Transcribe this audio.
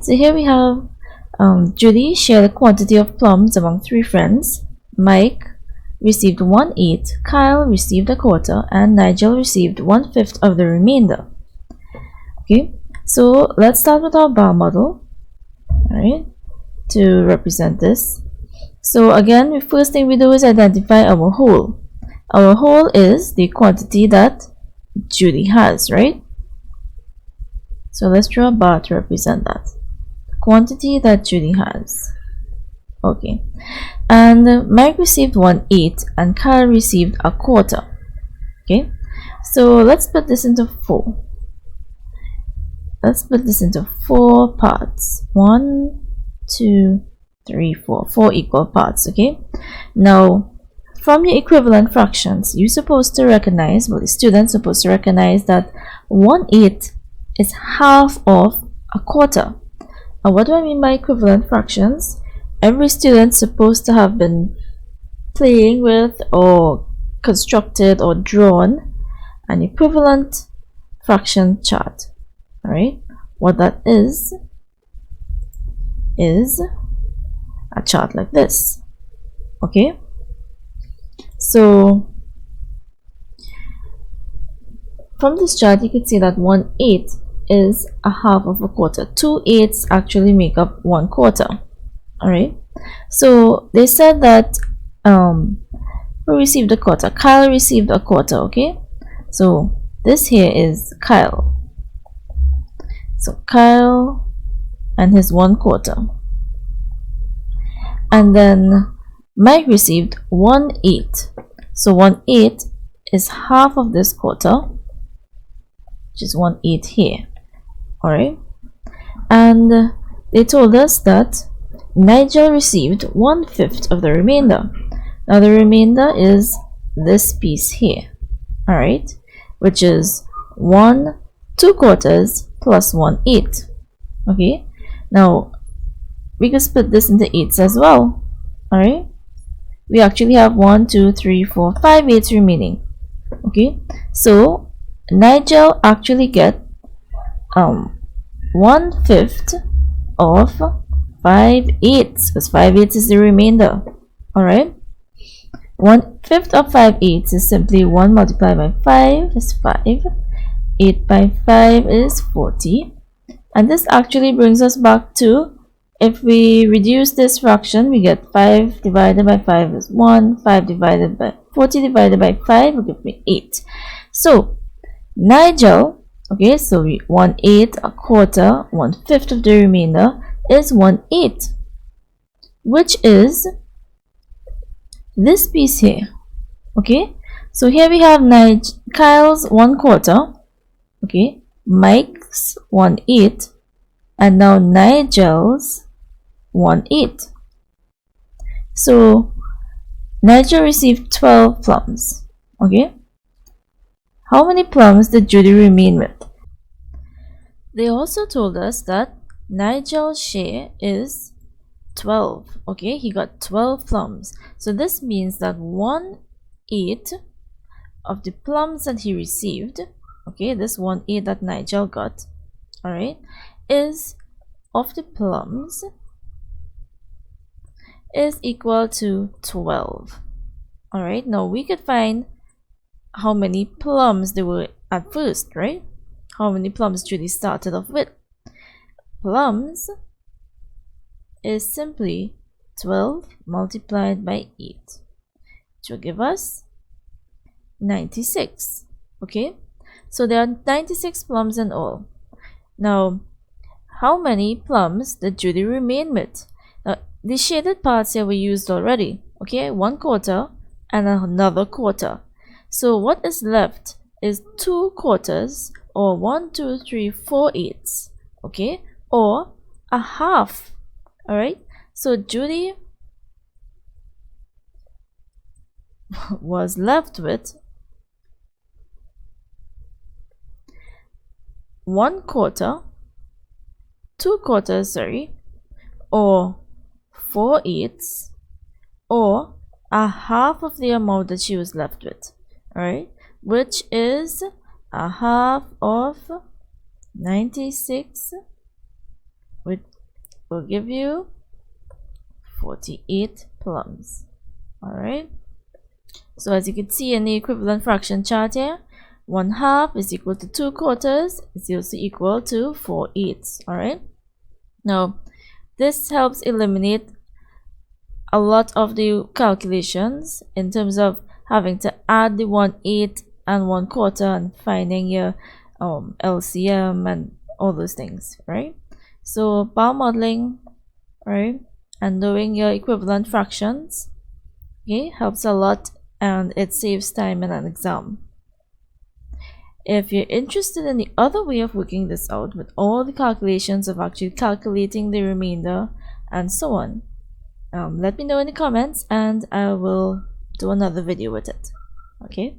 So here we have Judy shared a quantity of plums among 3 friends. Mike received 1/8, Kyle received a quarter, and Nigel received 1/5 of the remainder. Okay, so let's start with our bar model, alright, to represent this. So again, the first thing we do is identify our whole. Our whole is the quantity that Judy has, right? So let's draw a bar to represent that. Quantity that Judy has. Okay. And Mike received 1/8 and Kyle received a quarter. Okay. So let's put this into 4. Let's put this into 4 parts. 1, 2, 3, 4. 4 equal parts. Okay. Now, from your equivalent fractions, you're supposed to recognize, well, the student's supposed to recognize that 1/8 is half of a quarter. And what do I mean by equivalent fractions? Every student's supposed to have been playing with or constructed or drawn an equivalent fraction chart. Alright, what that is a chart like this. Okay, so from this chart you can see that 1/8 is a half of a quarter. 2/8 actually make up 1/4. Alright, so they said that who received a quarter? Kyle received a quarter. Okay, so this here is Kyle. So Kyle and his 1/4. And then Mike received 1/8. So 1/8 is half of this quarter, which is 1/8 here. Alright, and they told us that Nigel received 1/5 of the remainder. Now the remainder is this piece here, alright, which is 2/4 plus 1/8. Okay, now we can split this into 8s as well. Alright, we actually have 1, 2, 3, 4, 5 8s remaining. Okay, so Nigel actually get 1/5 of 5 8s, because 5 8s is the remainder. Alright, 1/5 of 5 8s is simply 1 multiplied by 5 is 5, 8 by 5 is 40, and this actually brings us back to, if we reduce this fraction, we get 5 divided by 5 is 1, 5 divided by 40 divided by 5 will give me 8. So Nigel, okay, so 1/8, a quarter, 1/5 of the remainder is 1/8, which is this piece here. Okay, so here we have Kyle's 1/4, okay, Mike's 1/8, and now Nigel's 1/8. So Nigel received 12 plums. Okay, how many plums did Judy remain with? They also told us that Nigel's share is 12. Okay, he got 12 plums. So this means that 1/8 of the plums that he received, okay, this 1/8 that Nigel got, alright, is of the plums is equal to 12. Alright, now we could find how many plums there were at first, right? How many plums Judy started off with. Plums is simply 12 multiplied by 8, which will give us 96. Okay, so there are 96 plums in all. Now, how many plums did Judy remain with? Now, the shaded parts here were used already. Okay, 1/4 and another quarter. So what is left is 2/4, or 1, 2, 3, 4 8s. Okay, or a half. Alright, so Judy was left with 1/4, 2/4, sorry, or 4 8s, or a half of the amount that she was left with. Alright, which is a half of 96, will give you 48 plums. Alright, so as you can see in the equivalent fraction chart here, 1/2 is equal to 2/4 is also equal to 4/8. Alright, now this helps eliminate a lot of the calculations in terms of having to add the 1/8 and 1/4 and finding your LCM and all those things, right? So power modeling, right, and knowing your equivalent fractions, okay, helps a lot, and it saves time in an exam. If you're interested in the other way of working this out with all the calculations of actually calculating the remainder and so on, let me know in the comments and I will do another video with it. Okay.